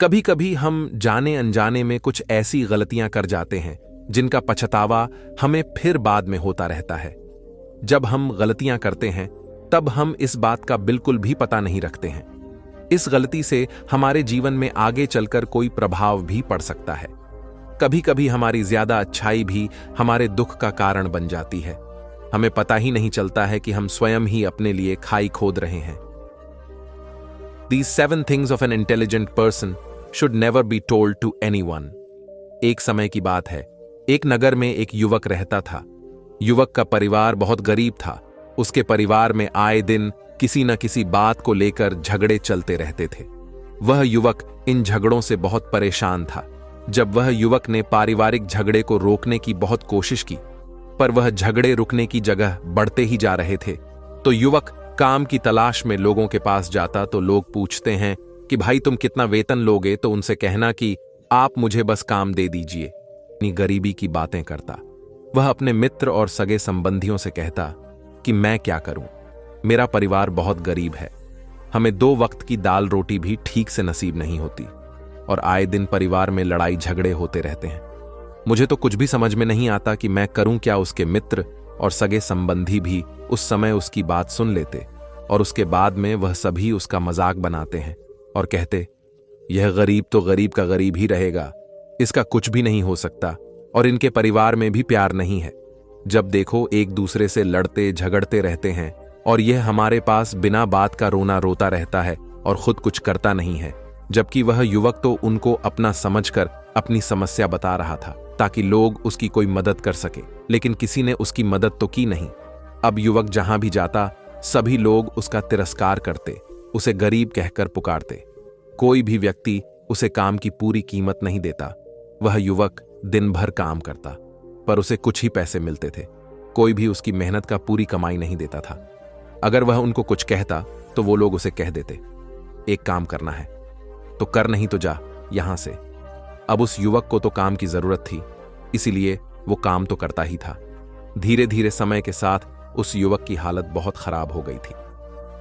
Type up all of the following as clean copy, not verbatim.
कभी कभी हम जाने अनजाने में कुछ ऐसी गलतियां कर जाते हैं जिनका पछतावा हमें फिर बाद में होता रहता है। जब हम गलतियां करते हैं तब हम इस बात का बिल्कुल भी पता नहीं रखते हैं। इस गलती से हमारे जीवन में आगे चलकर कोई प्रभाव भी पड़ सकता है। कभी कभी हमारी ज्यादा अच्छाई भी हमारे दुख का कारण बन जाती है। हमें पता ही नहीं चलता है कि हम स्वयं ही अपने लिए खाई खोद रहे हैं। These 7 things of an intelligent person should never be told to anyone. एक समय की बात है, एक नगर में एक युवक रहता था। युवक का परिवार बहुत गरीब था। उसके परिवार में आए दिन किसी न किसी बात को लेकर झगड़े चलते रहते थे। वह युवक इन झगड़ों से बहुत परेशान था। जब वह युवक ने पारिवारिक झगड़े को रोकने की बहुत कोशिश की, पर वह झगड़े रुकने की जगह बढ़ते ही जा रहे थे, तो युवक काम की तलाश में लोगों के पास जाता तो लोग पूछते हैं कि भाई तुम कितना वेतन लोगे, तो उनसे कहना कि आप मुझे बस काम दे दीजिए। अपनी गरीबी की बातें करता। वह अपने मित्र और सगे संबंधियों से कहता कि मैं क्या करूं, मेरा परिवार बहुत गरीब है, हमें 2 वक्त की दाल रोटी भी ठीक से नसीब नहीं होती और आए दिन परिवार में लड़ाई झगड़े होते रहते हैं। मुझे तो कुछ भी समझ में नहीं आता कि मैं करूं क्या। उसके मित्र और सगे संबंधी भी उस समय उसकी बात सुन लेते और उसके बाद में वह सभी उसका मजाक बनाते हैं और कहते, यह गरीब तो गरीब का गरीब ही रहेगा, इसका कुछ भी नहीं हो सकता और इनके परिवार में भी प्यार नहीं है। जब देखो एक दूसरे से लड़ते झगड़ते रहते हैं और यह हमारे पास बिना बात का रोना रोता रहता है और खुद कुछ करता नहीं है। जबकि वह युवक तो उनको अपना समझकर अपनी समस्या बता रहा था ताकि लोग उसकी कोई मदद कर सके, लेकिन किसी ने उसकी मदद तो की नहीं। अब युवक जहां भी जाता सभी लोग उसका तिरस्कार करते, उसे गरीब कहकर पुकारते। कोई भी व्यक्ति उसे काम की पूरी कीमत नहीं देता। वह युवक दिन भर काम करता पर उसे कुछ ही पैसे मिलते थे। कोई भी उसकी मेहनत का पूरी कमाई नहीं देता था। अगर वह उनको कुछ कहता तो वो लोग उसे कह देते, एक काम करना है तो कर, नहीं तो जा यहां से। अब उस युवक को तो काम की जरूरत थी, इसीलिए वो काम तो करता ही था। धीरे धीरे समय के साथ उस युवक की हालत बहुत खराब हो गई थी।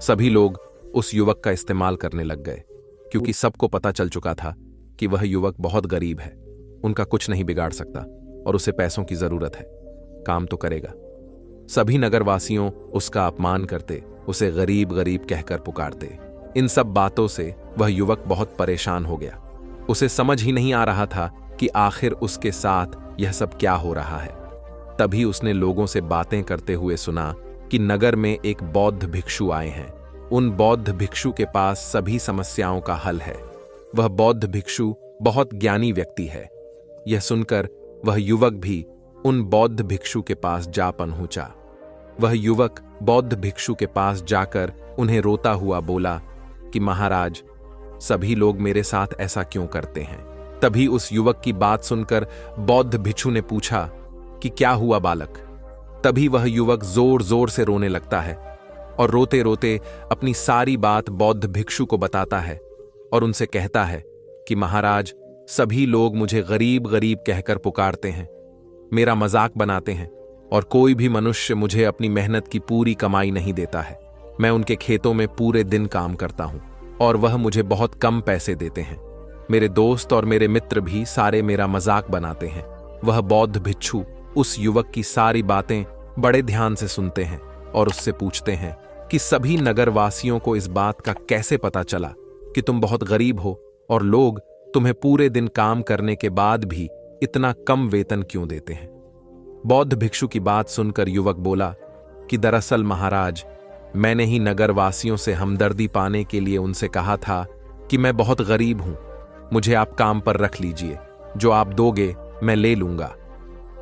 सभी लोग उस युवक का इस्तेमाल करने लग गए क्योंकि सबको पता चल चुका था कि वह युवक बहुत गरीब है, उनका कुछ नहीं बिगाड़ सकता और उसे पैसों की जरूरत है, काम तो करेगा। सभी नगरवासियों उसका अपमान करते, उसे गरीब गरीब कहकर पुकारते। इन सब बातों से वह युवक बहुत परेशान हो गया। उसे समझ ही नहीं आ रहा था कि आखिर उसके साथ यह सब क्या हो रहा है। तभी उसने लोगों से बातें करते हुए सुना कि नगर में एक बौद्ध भिक्षु आए हैं। उन बौद्ध भिक्षु के पास सभी समस्याओं का हल है। वह बौद्ध भिक्षु बहुत ज्ञानी व्यक्ति है। यह सुनकर वह युवक भी उन बौद्ध भिक्षु के पास जा पहुंचा। वह युवक बौद्ध भिक्षु के पास जाकर उन्हें रोता हुआ बोला कि महाराज, सभी लोग मेरे साथ ऐसा क्यों करते हैं। तभी उस युवक की बात सुनकर बौद्ध भिक्षु ने पूछा कि क्या हुआ बालक। तभी वह युवक जोर जोर से रोने लगता है और रोते रोते अपनी सारी बात बौद्ध भिक्षु को बताता है और उनसे कहता है कि महाराज, सभी लोग मुझे गरीब गरीब कहकर पुकारते हैं, मेरा मजाक बनाते हैं और कोई भी मनुष्य मुझे अपनी मेहनत की पूरी कमाई नहीं देता है। मैं उनके खेतों में पूरे दिन काम करता हूं और वह मुझे बहुत कम पैसे देते हैं। मेरे दोस्त और मेरे मित्र भी सारे मेरा मजाक बनाते हैं। वह बौद्ध भिक्षु उस युवक की सारी बातें बड़े ध्यान से सुनते हैं और उससे पूछते हैं कि सभी नगरवासियों को इस बात का कैसे पता चला कि तुम बहुत गरीब हो और लोग तुम्हें पूरे दिन काम करने के बाद भी इतना कम वेतन क्यों देते हैं। बौद्ध भिक्षु की बात सुनकर युवक बोला कि दरअसल महाराज, मैंने ही नगरवासियों से हमदर्दी पाने के लिए उनसे कहा था कि मैं बहुत गरीब हूं, मुझे आप काम पर रख लीजिए, जो आप दोगे मैं ले लूंगा।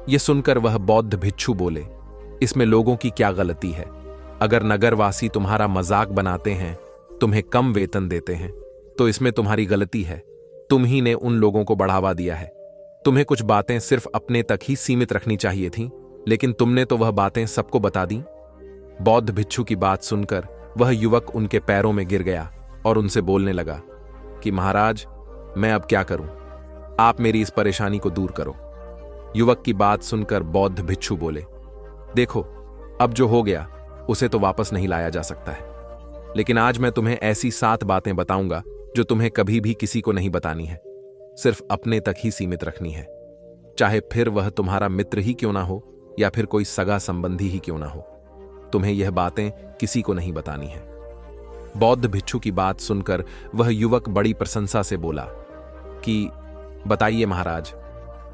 यह सुनकर वह बौद्ध भिक्षु बोले, इसमें लोगों की क्या गलती है। अगर नगरवासी तुम्हारा मजाक बनाते हैं, तुम्हें कम वेतन देते हैं, तो इसमें तुम्हारी गलती है। तुम ही ने उन लोगों को बढ़ावा दिया है। तुम्हें कुछ बातें सिर्फ अपने तक ही सीमित रखनी चाहिए थी, लेकिन तुमने तो वह बातें सबको बता दी। बौद्ध भिक्षु की बात सुनकर वह युवक उनके पैरों में गिर गया और उनसे बोलने लगा कि महाराज, मैं अब क्या करूं, आप मेरी इस परेशानी को दूर करो। युवक की बात सुनकर बौद्ध भिक्षु बोले, देखो, अब जो हो गया उसे तो वापस नहीं लाया जा सकता है, लेकिन आज मैं तुम्हें ऐसी 7 बातें बताऊंगा जो तुम्हें कभी भी किसी को नहीं बतानी है, सिर्फ अपने तक ही सीमित रखनी है, चाहे फिर वह तुम्हारा मित्र ही क्यों ना हो या फिर कोई सगा संबंधी ही क्यों ना हो। तुम्हें यह बातें किसी को नहीं बतानी है। बौद्ध भिक्षु की बात सुनकर वह युवक बड़ी प्रशंसा से बोला कि बताइए महाराज,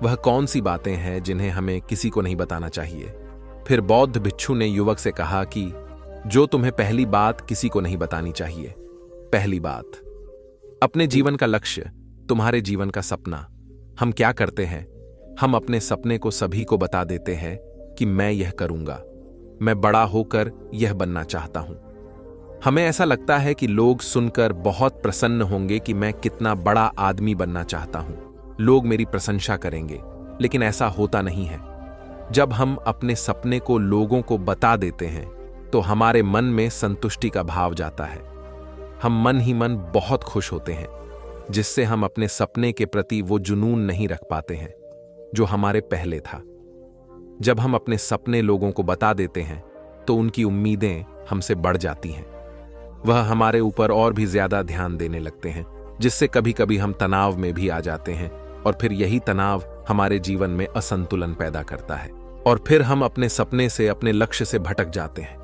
वह कौन सी बातें हैं जिन्हें हमें किसी को नहीं बताना चाहिए। फिर बौद्ध भिक्षु ने युवक से कहा कि जो तुम्हें पहली बात किसी को नहीं बतानी चाहिए। पहली बात, अपने जीवन का लक्ष्य, तुम्हारे जीवन का सपना। हम क्या करते हैं, हम अपने सपने को सभी को बता देते हैं कि मैं यह करूंगा, मैं बड़ा होकर यह बनना चाहता हूं। हमें ऐसा लगता है कि लोग सुनकर बहुत प्रसन्न होंगे कि मैं कितना बड़ा आदमी बनना चाहता हूं, लोग मेरी प्रशंसा करेंगे, लेकिन ऐसा होता नहीं है। जब हम अपने सपने को लोगों को बता देते हैं तो हमारे मन में संतुष्टि का भाव जाता है। हम मन ही मन बहुत खुश होते हैं, जिससे हम अपने सपने के प्रति वो जुनून नहीं रख पाते हैं जो हमारे पहले था। जब हम अपने सपने लोगों को बता देते हैं तो उनकी उम्मीदें हमसे बढ़ जाती हैं। वह हमारे ऊपर और भी ज्यादा ध्यान देने लगते हैं, जिससे कभी कभी हम तनाव में भी आ जाते हैं और फिर यही तनाव हमारे जीवन में असंतुलन पैदा करता है और फिर हम अपने सपने से, अपने लक्ष्य से भटक जाते हैं।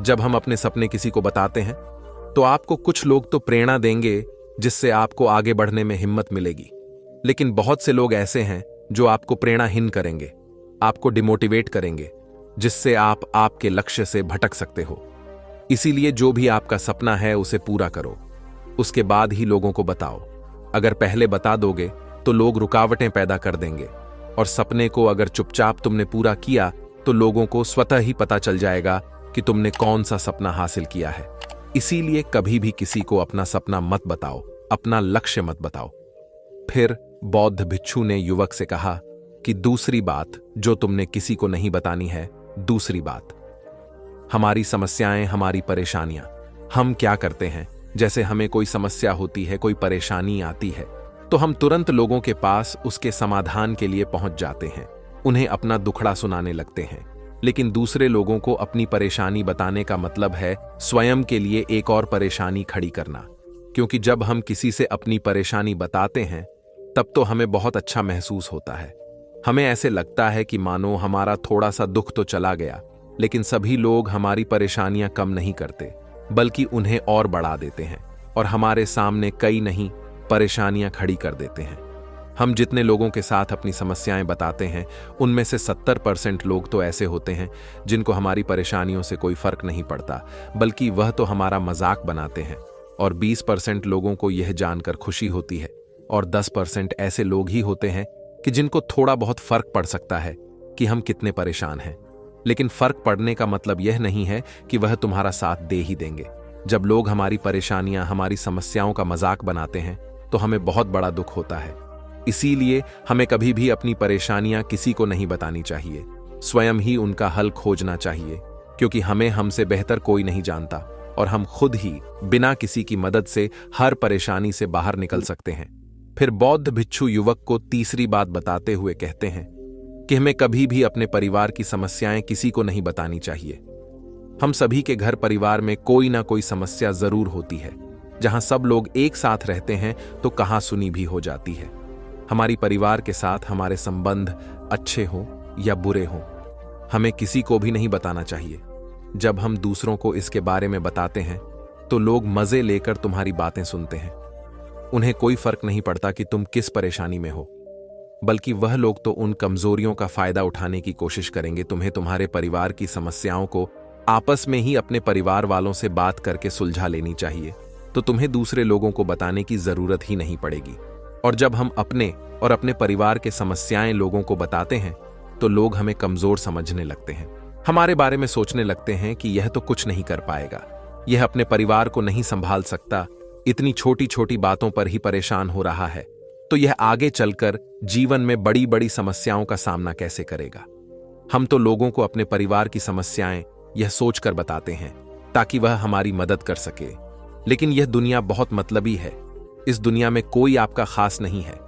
जब हम अपने सपने किसी को बताते हैं तो आपको कुछ लोग तो प्रेरणा देंगे, जिससे आपको आगे बढ़ने में हिम्मत मिलेगी, लेकिन बहुत से लोग ऐसे हैं जो आपको प्रेरणाहीन करेंगे, आपको डिमोटिवेट करेंगे, जिससे आप आपके लक्ष्य से भटक सकते हो। इसीलिए जो भी आपका सपना है उसे पूरा करो, उसके बाद ही लोगों को बताओ। अगर पहले बता दोगे तो लोग रुकावटें पैदा कर देंगे, और सपने को अगर चुपचाप तुमने पूरा किया तो लोगों को स्वतः ही पता चल जाएगा कि तुमने कौन सा सपना हासिल किया है। इसीलिए कभी भी किसी को अपना सपना मत बताओ, अपना लक्ष्य मत बताओ। फिर बौद्ध भिक्षु ने युवक से कहा कि दूसरी बात जो तुमने किसी को नहीं बतानी है, दूसरी बात, हमारी समस्याएं, हमारी परेशानियां। हम क्या करते हैं, जैसे हमें कोई समस्या होती है, कोई परेशानी आती है, तो हम तुरंत लोगों के पास उसके समाधान के लिए पहुंच जाते हैं, उन्हें अपना दुखड़ा सुनाने लगते हैं। लेकिन दूसरे लोगों को अपनी परेशानी बताने का मतलब है स्वयं के लिए एक और परेशानी खड़ी करना, क्योंकि जब हम किसी से अपनी परेशानी बताते हैं तब तो हमें बहुत अच्छा महसूस होता है। हमें ऐसे लगता है कि मानो हमारा थोड़ा सा दुख तो चला गया, लेकिन सभी लोग हमारी परेशानियां कम नहीं करते, बल्कि उन्हें और बढ़ा देते हैं और हमारे सामने कई नहीं परेशानियां खड़ी कर देते हैं। हम जितने लोगों के साथ अपनी समस्याएं बताते हैं, उनमें से 70% लोग तो ऐसे होते हैं जिनको हमारी परेशानियों से कोई फर्क नहीं पड़ता, बल्कि वह तो हमारा मजाक बनाते हैं, और 20% लोगों को यह जानकर खुशी होती है, और 10% ऐसे लोग ही होते हैं कि जिनको थोड़ा बहुत फर्क पड़ सकता है कि हम कितने परेशान हैं। लेकिन फर्क पड़ने का मतलब यह नहीं है कि वह तुम्हारा साथ दे ही देंगे। जब लोग हमारी परेशानियां, हमारी समस्याओं का मजाक बनाते हैं तो हमें बहुत बड़ा दुख होता है। इसीलिए हमें कभी भी अपनी परेशानियां किसी को नहीं बतानी चाहिए, स्वयं ही उनका हल खोजना चाहिए, क्योंकि हमें हमसे बेहतर कोई नहीं जानता और हम खुद ही बिना किसी की मदद से हर परेशानी से बाहर निकल सकते हैं। फिर बौद्ध भिक्षु युवक को तीसरी बात बताते हुए कहते हैं कि हमें कभी भी अपने परिवार की समस्याएं किसी को नहीं बतानी चाहिए। हम सभी के घर परिवार में कोई ना कोई समस्या जरूर होती है। जहां सब लोग एक साथ रहते हैं तो कहां सुनी भी हो जाती है। हमारी परिवार के साथ हमारे संबंध अच्छे हों या बुरे हों, हमें किसी को भी नहीं बताना चाहिए। जब हम दूसरों को इसके बारे में बताते हैं तो लोग मजे लेकर तुम्हारी बातें सुनते हैं। उन्हें कोई फर्क नहीं पड़ता कि तुम किस परेशानी में हो, बल्कि वह लोग तो उन कमजोरियों का फायदा उठाने की कोशिश करेंगे। तुम्हें तुम्हारे परिवार की समस्याओं को आपस में ही अपने परिवार वालों से बात करके सुलझा लेनी चाहिए, तो तुम्हें दूसरे लोगों को बताने की जरूरत ही नहीं पड़ेगी। और जब हम अपने और अपने परिवार के समस्याएं लोगों को बताते हैं तो लोग हमें कमजोर समझने लगते हैं, हमारे बारे में सोचने लगते हैं कि यह तो कुछ नहीं कर पाएगा, यह अपने परिवार को नहीं संभाल सकता, इतनी छोटी छोटी बातों पर ही परेशान हो रहा है, तो यह आगे चलकर जीवन में बड़ी बड़ी समस्याओं का सामना कैसे करेगा। हम तो लोगों को अपने परिवार की समस्याएं यह सोचकर बताते हैं ताकि वह हमारी मदद कर सके, लेकिन यह दुनिया बहुत मतलबी है। इस दुनिया में कोई आपका खास नहीं है।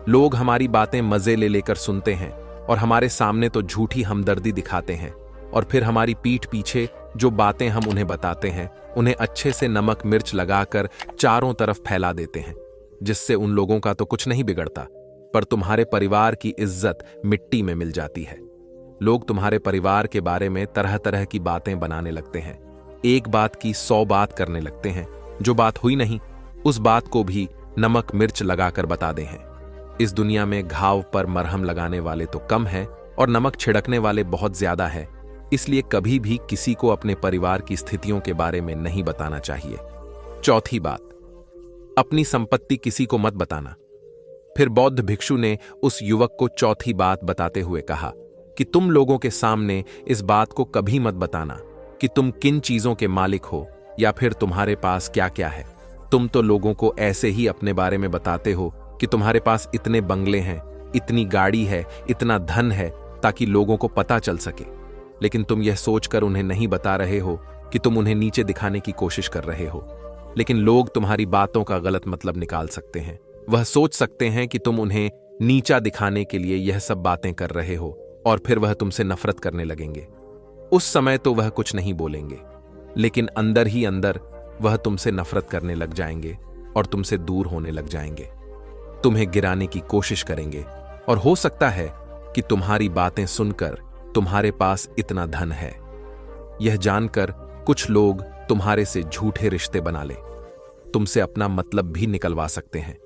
लोग हमारी बातें मजे ले लेकर सुनते हैं और हमारे सामने तो झूठी हमदर्दी दिखाते हैं और फिर हमारी पीठ पीछे जो बातें हम उन्हें बताते हैं उन्हें अच्छे से नमक मिर्च लगाकर चारों तरफ फैला देते हैं, जिससे उन लोगों का तो कुछ नहीं बिगड़ता, पर तुम्हारे परिवार की इज्जत मिट्टी में मिल जाती है। लोग तुम्हारे परिवार के बारे में तरह तरह की बातें बनाने लगते हैं, एक बात की 100 बात करने लगते हैं, जो बात हुई नहीं उस बात को भी नमक मिर्च लगाकर बता दे हैं। इस दुनिया में घाव पर मरहम लगाने वाले तो कम हैं और नमक छिड़कने वाले बहुत ज्यादा हैं, इसलिए कभी भी किसी को अपने परिवार की स्थितियों के बारे में नहीं बताना चाहिए। चौथी बात, अपनी संपत्ति किसी को मत बताना। फिर बौद्ध भिक्षु ने उस युवक को चौथी बात बताते हुए कहा कि तुम लोगों के सामने इस बात को कभी मत बताना कि तुम किन चीजों के मालिक हो या फिर तुम्हारे पास क्या क्या है। तुम तो लोगों को ऐसे ही अपने बारे में बताते हो कि तुम्हारे पास इतने बंगले हैं, इतनी गाड़ी है, इतना धन है, ताकि लोगों को पता चल सके। लेकिन तुम यह सोचकर उन्हें नहीं बता रहे हो कि तुम उन्हें नीचे दिखाने की कोशिश कर रहे हो। लेकिन लोग तुम्हारी बातों का गलत मतलब निकाल सकते हैं। वह सोच सकते हैं कि तुम उन्हें नीचा दिखाने के लिए यह सब बातें कर रहे हो और फिर वह तुमसे नफरत करने लगेंगे। उस समय तो वह कुछ नहीं बोलेंगे, लेकिन अंदर ही अंदर वह तुमसे नफरत करने लग जाएंगे और तुमसे दूर होने लग जाएंगे। तुम्हें गिराने की कोशिश करेंगे और हो सकता है कि तुम्हारी बातें सुनकर तुम्हारे पास इतना धन है, यह जानकर कुछ लोग तुम्हारे से झूठे रिश्ते बना ले, तुमसे अपना मतलब भी निकलवा सकते हैं।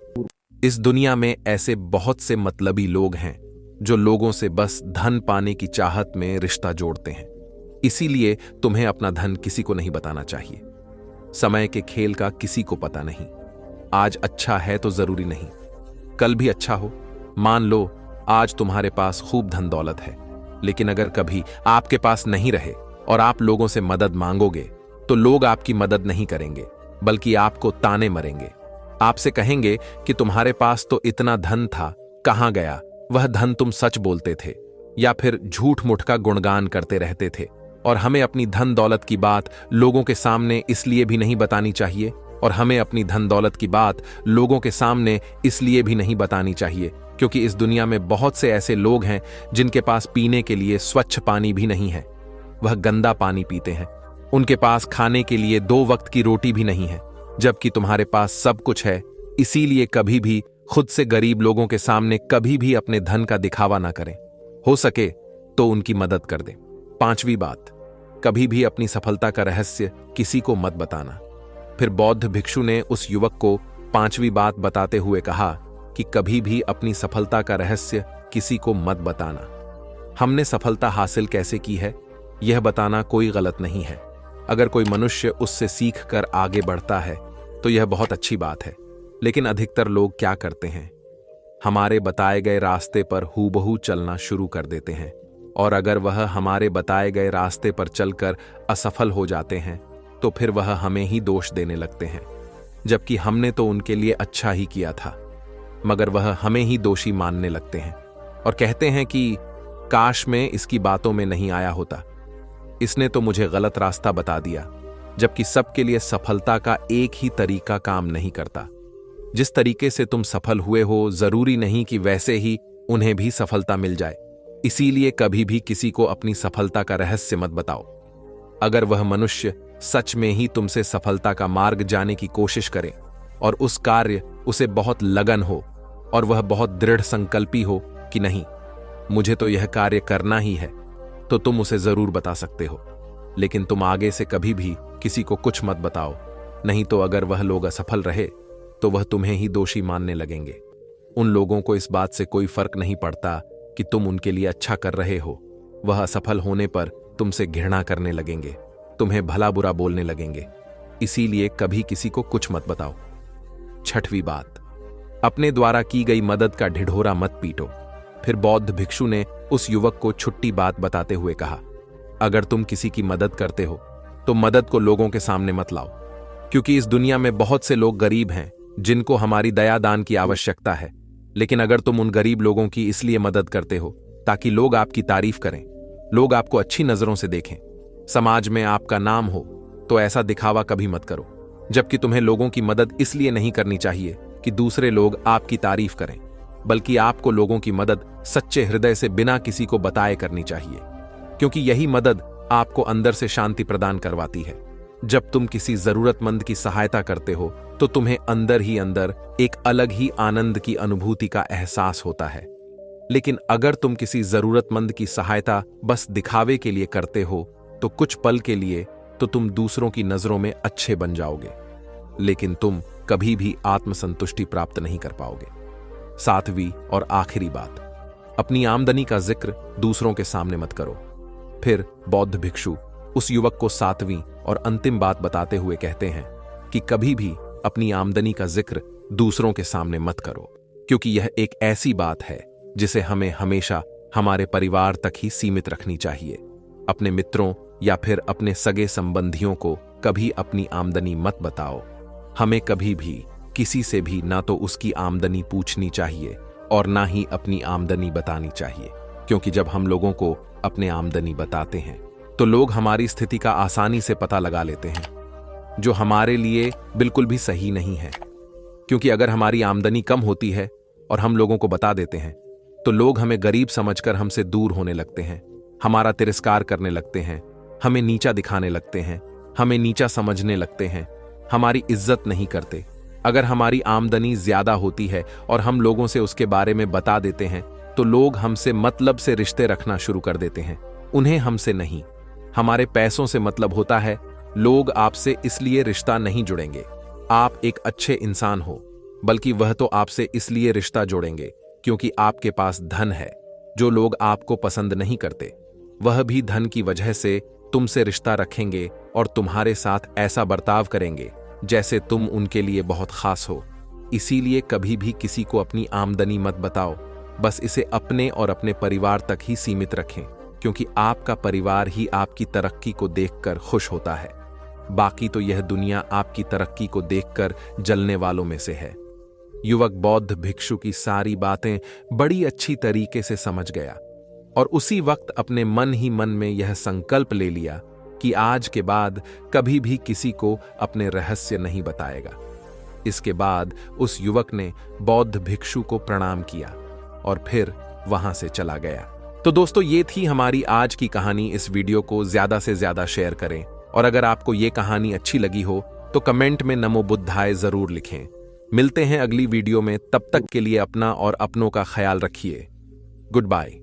इस दुनिया में ऐसे बहुत से मतलबी लोग हैं जो लोगों से बस धन पाने की चाहत में रिश्ता जोड़ते हैं। इसीलिए तुम्हें अपना धन किसी को नहीं बताना चाहिए। समय के खेल का किसी को पता नहीं। आज अच्छा है तो जरूरी नहीं कल भी अच्छा हो। मान लो आज तुम्हारे पास खूब धन दौलत है, लेकिन अगर कभी आपके पास नहीं रहे और आप लोगों से मदद मांगोगे तो लोग आपकी मदद नहीं करेंगे, बल्कि आपको ताने मरेंगे। आपसे कहेंगे कि तुम्हारे पास तो इतना धन था, कहां गया वह धन, तुम सच बोलते थे या फिर झूठ मूठ का गुणगान करते रहते थे। और हमें अपनी धन दौलत की बात लोगों के सामने इसलिए भी नहीं बतानी चाहिए क्योंकि इस दुनिया में बहुत से ऐसे लोग हैं जिनके पास पीने के लिए स्वच्छ पानी भी नहीं है, वह गंदा पानी पीते हैं। उनके पास खाने के लिए 2 वक्त की रोटी भी नहीं है, जबकि तुम्हारे पास सब कुछ है। इसीलिए कभी भी खुद से गरीब लोगों के सामने कभी भी अपने धन का दिखावा ना करें। हो सके तो उनकी मदद कर दें। 5वीं बात, कभी भी अपनी सफलता का रहस्य किसी को मत बताना। फिर बौद्ध भिक्षु ने उस युवक को 5वीं बात बताते हुए कहा कि कभी भी अपनी सफलता का रहस्य किसी को मत बताना। हमने सफलता हासिल कैसे की है यह बताना कोई गलत नहीं है। अगर कोई मनुष्य उससे सीख कर आगे बढ़ता है तो यह बहुत अच्छी बात है, लेकिन अधिकतर लोग क्या करते हैं, हमारे बताए गए रास्ते पर हूबहू चलना शुरू कर देते हैं, और अगर वह हमारे बताए गए रास्ते पर चलकर असफल हो जाते हैं तो फिर वह हमें ही दोष देने लगते हैं, जबकि हमने तो उनके लिए अच्छा ही किया था, मगर वह हमें ही दोषी मानने लगते हैं और कहते हैं कि काश मैं इसकी बातों में नहीं आया होता, इसने तो मुझे गलत रास्ता बता दिया। जबकि सबके लिए सफलता का एक ही तरीका काम नहीं करता। जिस तरीके से तुम सफल हुए हो जरूरी नहीं कि वैसे ही उन्हें भी सफलता मिल जाए। इसीलिए कभी भी किसी को अपनी सफलता का रहस्य मत बताओ। अगर वह मनुष्य सच में ही तुमसे सफलता का मार्ग जाने की कोशिश करे और उस कार्य उसे बहुत लगन हो और वह बहुत दृढ़ संकल्पी हो कि नहीं मुझे तो यह कार्य करना ही है, तो तुम उसे जरूर बता सकते हो। लेकिन तुम आगे से कभी भी किसी को कुछ मत बताओ, नहीं तो अगर वह लोग असफल रहे तो वह तुम्हें ही दोषी मानने लगेंगे। उन लोगों को इस बात से कोई फर्क नहीं पड़ता कि तुम उनके लिए अच्छा कर रहे हो। वह असफल होने पर तुमसे घृणा करने लगेंगे, तुम्हें भला बुरा बोलने लगेंगे। इसीलिए कभी किसी को कुछ मत बताओ। 6वीं बात, अपने द्वारा की गई मदद का ढिढोरा मत पीटो। फिर बौद्ध भिक्षु ने उस युवक को छुट्टी बात बताते हुए कहा, अगर तुम किसी की मदद करते हो तो मदद को लोगों के सामने मत लाओ, क्योंकि इस दुनिया में बहुत से लोग गरीब हैं जिनको हमारी दया दान की आवश्यकता है। लेकिन अगर तुम उन गरीब लोगों की इसलिए मदद करते हो ताकि लोग आपकी तारीफ करें, लोग आपको अच्छी नजरों से देखें, समाज में आपका नाम हो, तो ऐसा दिखावा कभी मत करो। जबकि तुम्हें लोगों की मदद इसलिए नहीं करनी चाहिए कि दूसरे लोग आपकी तारीफ करें, बल्कि आपको लोगों की मदद सच्चे हृदय से बिना किसी को बताए करनी चाहिए, क्योंकि यही मदद आपको अंदर से शांति प्रदान करवाती है। जब तुम किसी जरूरतमंद की सहायता करते हो तो तुम्हें अंदर ही अंदर एक अलग ही आनंद की अनुभूति का एहसास होता है। लेकिन अगर तुम किसी जरूरतमंद की सहायता बस दिखावे के लिए करते हो तो कुछ पल के लिए तो तुम दूसरों की नजरों में अच्छे बन जाओगे, लेकिन तुम कभी भी आत्मसंतुष्टि प्राप्त नहीं कर पाओगे। 7वीं और आखिरी बात, अपनी आमदनी का जिक्र दूसरों के सामने मत करो। फिर बौद्ध भिक्षु उस युवक को 7वीं और अंतिम बात बताते हुए कहते हैं कि कभी भी अपनी आमदनी का जिक्र दूसरों के सामने मत करो, क्योंकि यह एक ऐसी बात है जिसे हमें हमेशा हमारे परिवार तक ही सीमित रखनी चाहिए। अपने मित्रों या फिर अपने सगे संबंधियों को कभी अपनी आमदनी मत बताओ। हमें कभी भी किसी से भी ना तो उसकी आमदनी पूछनी चाहिए और ना ही अपनी आमदनी बतानी चाहिए, क्योंकि जब हम लोगों को अपने आमदनी बताते हैं तो लोग हमारी स्थिति का आसानी से पता लगा लेते हैं, जो हमारे लिए बिल्कुल भी सही नहीं है। क्योंकि अगर हमारी आमदनी कम होती है और हम लोगों को बता देते हैं तो लोग हमें गरीब समझकर हमसे दूर होने लगते हैं, हमारा तिरस्कार करने लगते हैं, हमें नीचा दिखाने लगते हैं, हमें नीचा समझने लगते हैं, हमारी इज्जत नहीं करते। अगर हमारी आमदनी ज्यादा होती है और हम लोगों से उसके बारे में बता देते हैं तो लोग हमसे मतलब से रिश्ते रखना शुरू कर देते हैं, उन्हें हमसे नहीं। हमारे पैसों से मतलब होता है, लोग आपसे इसलिए रिश्ता नहीं जुड़ेंगे आप एक अच्छे इंसान हो, बल्कि वह तो आपसे इसलिए रिश्ता जोड़ेंगे क्योंकि आपके पास धन है। जो लोग आपको पसंद नहीं करते वह भी धन की वजह से तुमसे रिश्ता रखेंगे और तुम्हारे साथ ऐसा बर्ताव करेंगे जैसे तुम उनके लिए बहुत खास हो। इसीलिए कभी भी किसी को अपनी आमदनी मत बताओ, बस इसे अपने और अपने परिवार तक ही सीमित रखें, क्योंकि आपका परिवार ही आपकी तरक्की को देखकर खुश होता है। बाकी तो यह दुनिया आपकी तरक्की को देखकर जलने वालों में से है। युवक बौद्ध भिक्षु की सारी बातें बड़ी अच्छी तरीके से समझ गया और उसी वक्त अपने मन ही मन में यह संकल्प ले लिया कि आज के बाद कभी भी किसी को अपने रहस्य नहीं बताएगा। इसके बाद उस युवक ने बौद्ध भिक्षु को प्रणाम किया और फिर वहां से चला गया। तो दोस्तों, ये थी हमारी आज की कहानी। इस वीडियो को ज्यादा से ज्यादा शेयर करें और अगर आपको ये कहानी अच्छी लगी हो तो कमेंट में नमो बुद्धाय जरूर लिखें। मिलते हैं अगली वीडियो में, तब तक के लिए अपना और अपनों का ख्याल रखिए। Good bye.